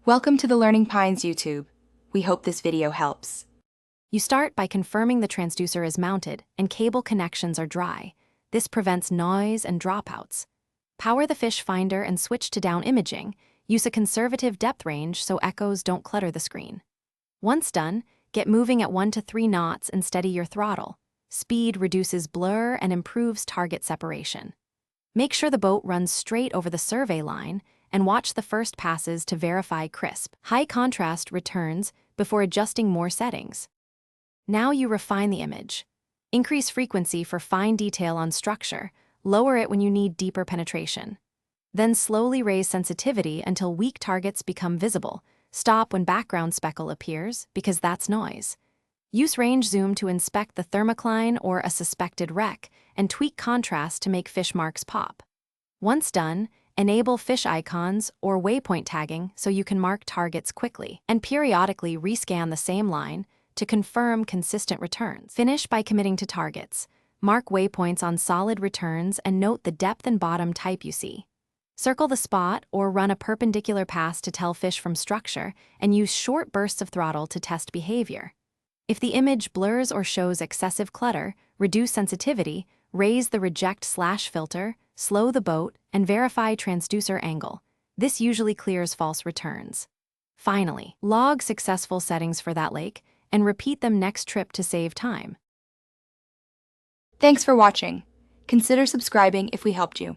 Welcome to the Learning Pines YouTube. We hope this video helps. You start by confirming the transducer is mounted and cable connections are dry. This prevents noise and dropouts. Power the fish finder and switch to down imaging. Use a conservative depth range so echoes don't clutter the screen. Once done, get moving at 1 to 3 knots and steady your throttle. Speed reduces blur and improves target separation. Make sure the boat runs straight over the survey line and watch the first passes to verify crisp. High contrast returns before adjusting more settings. Now you refine the image. Increase frequency for fine detail on structure, lower it when you need deeper penetration. Then slowly raise sensitivity until weak targets become visible. Stop when background speckle appears, because that's noise. Use range zoom to inspect the thermocline or a suspected wreck, and tweak contrast to make fish marks pop. Once done, enable fish icons or waypoint tagging so you can mark targets quickly, and periodically rescan the same line to confirm consistent returns. Finish by committing to targets. Mark waypoints on solid returns and note the depth and bottom type you see. Circle the spot or run a perpendicular pass to tell fish from structure, and use short bursts of throttle to test behavior. If the image blurs or shows excessive clutter, reduce sensitivity, raise the reject/filter, slow the boat, and verify transducer angle. This usually clears false returns. Finally, log successful settings for that lake and repeat them next trip to save time. Thanks for watching. Consider subscribing if we helped you.